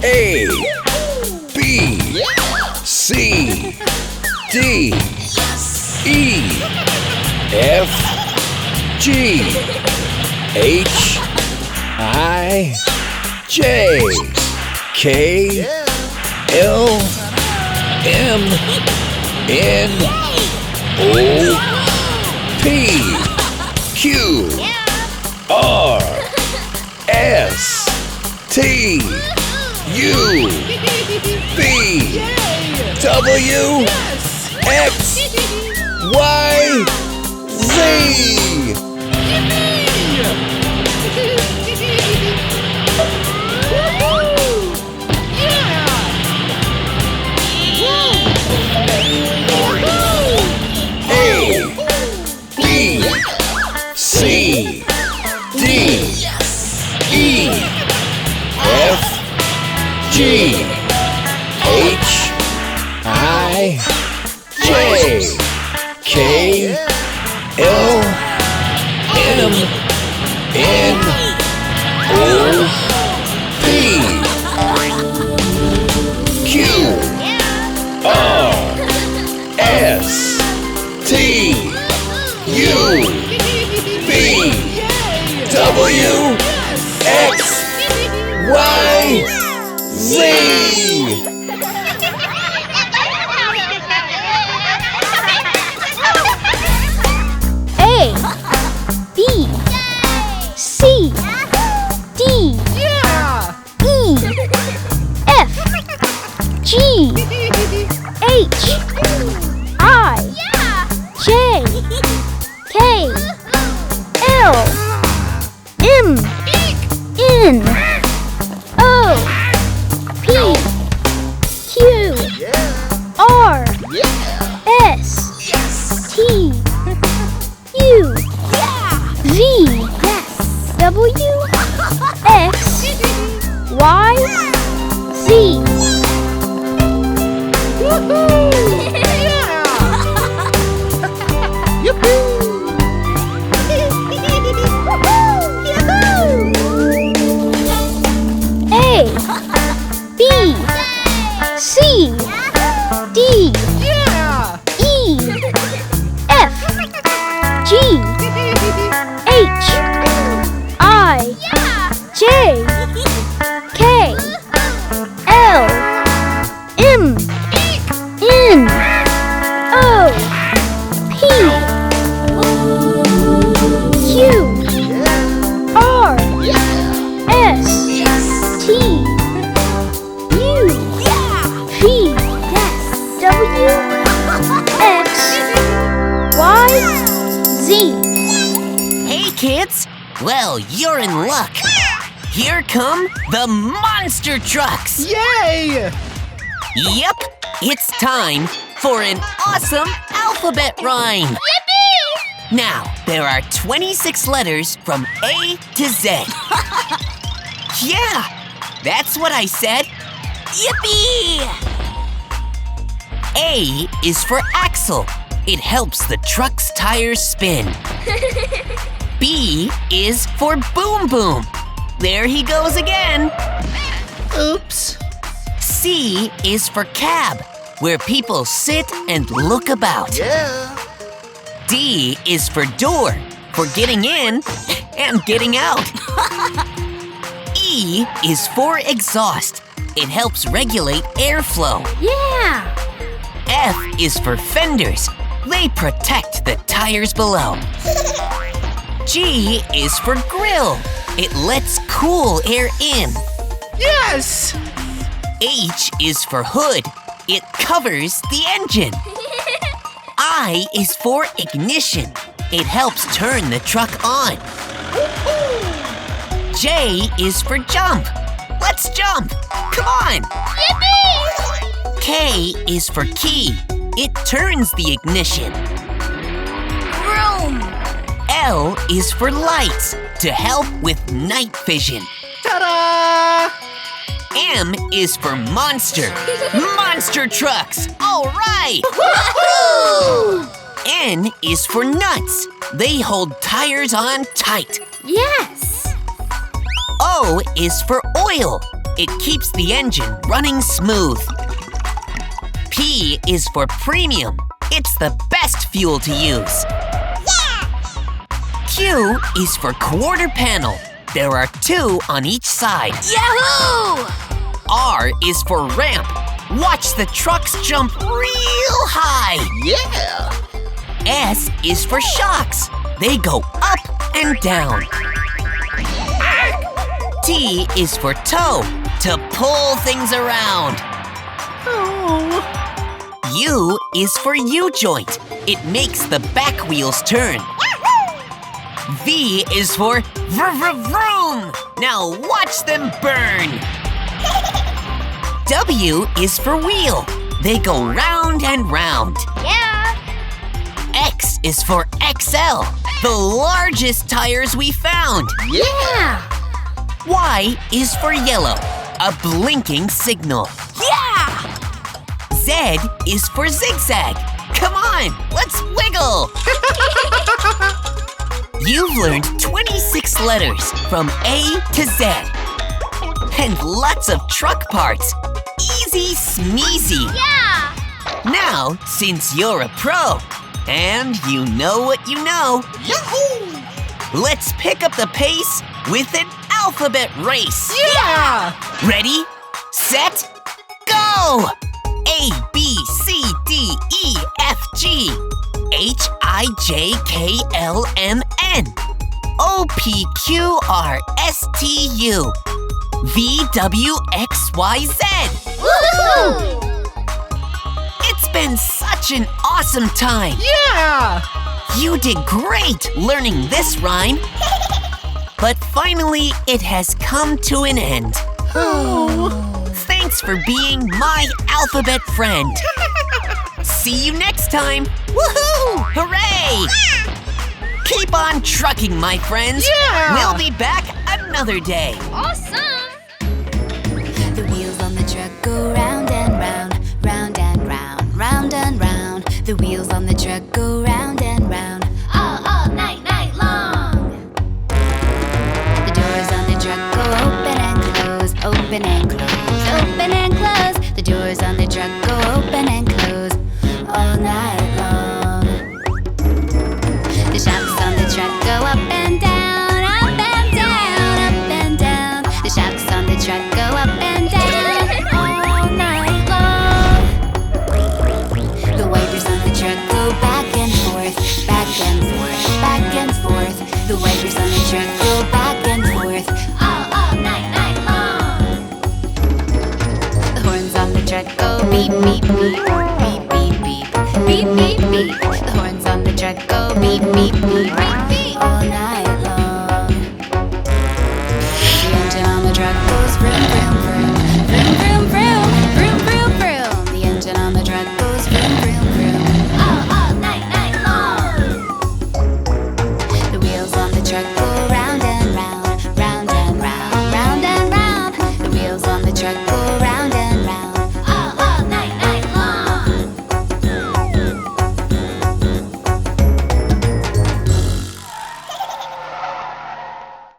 A, B, C, D, E, F, G, H, I, J, K, L, M, N, O, P, Q, R, S, T, U, V, W, X, Y, Z. A, B, C, D, E, F, G, H, I, J, K, L, M, N, O, P, Q, R, S, T, U, V, W, X, Y, Z. A, B, C, D, E, F, G, H, I, J, K, L, M, N, O, P, Q, R, S, T, U, V, W, X, Y, Z. A, B, C, D, E, F, G, H, I, J, K, L, M, N, O, P, Q, R, S, T, U, V, W, X, Y, Z. Hey, kids! Well, you're in luck. Here come the monster trucks. Yay! Yep, it's time for an awesome alphabet rhyme. Yippee! Now, there are 26 letters from A to Z. Yeah, that's what I said. Yippee! A is for axle. It helps the truck's tires spin. B is for boom boom. There he goes again. Oops. C is for cab, where people sit and look about. Yeah. D is for door, for getting in and getting out. E is for exhaust. It helps regulate airflow. Yeah! F is for fenders. They protect the tires below. G is for grill. It lets cool air in. Yes! H is for hood. It covers the engine. I is for ignition. It helps turn the truck on. J is for jump. Let's jump. Come on. Yippee! K is for key. It turns the ignition. Vroom! L is for lights, to help with night vision. Ta-da! M is for monster. Monster trucks. All right. Woohoo! N is for nuts. They hold tires on tight. Yes! O is for oil. It keeps the engine running smooth. P is for premium. It's the best fuel to use. Q is for quarter panel. There are 2 on each side. Yahoo! R is for ramp. Watch the trucks jump real high. Yeah! S is for shocks. They go up and down. T is for toe, to pull things around. Oh. U is for U-joint. It makes the back wheels turn. V is for vroom. Now watch them burn. W is for wheel. They go round and round. Yeah! X is for XL, the largest tires we found. Yeah! Y is for yellow, a blinking signal. Yeah! Z is for zigzag. Come on, let's wiggle. You've learned 26 letters from A to Z. And lots of truck parts. Easy smeezy. Yeah! Now, since you're a pro, and you know what you know, Yahoo! let's pick up the pace with an alphabet race. Yeah! Ready, set, go! A, B, C, D, E, F, G, H, I, J, K, L, M, N, O, P, Q, R, S, T, U, V, W, X, Y, Z. Woohoo! It's been such an awesome time. Yeah! You did great learning this rhyme. But finally, it has come to an end. Oh. Thanks for being my alphabet friend. See you next time. Woohoo! Hooray! Keep on trucking, my friends. Yeah! We'll be back another day. Awesome! The wheels on the truck go round and round, round and round, round and round. The wheels on the truck go round and round, All night long! the doors on the truck go open and close, open and close, open and close. The doors on the truck go open and close all night long. The shocks on the truck go up and down, up and down, up and down. The shocks on the truck go up and down all night long. The wipers on the truck go back and forth, back and forth, back and forth. The wipers on the truck go back and forth All night long! The horns on the truck go beep, beep, beep, beep, beep, beep, beep, beep, beep. The horns on the truck go beep, beep, beep, beep, all night long. The engine on the truck goes vroom, vroom, vroom, vroom, vroom, vroom, vroom, vroom, vroom. The engine on the truck goes vroom, vroom, vroom. All night long! The wheels on the truck go round and round, round and round, round and round. The wheels on the truck go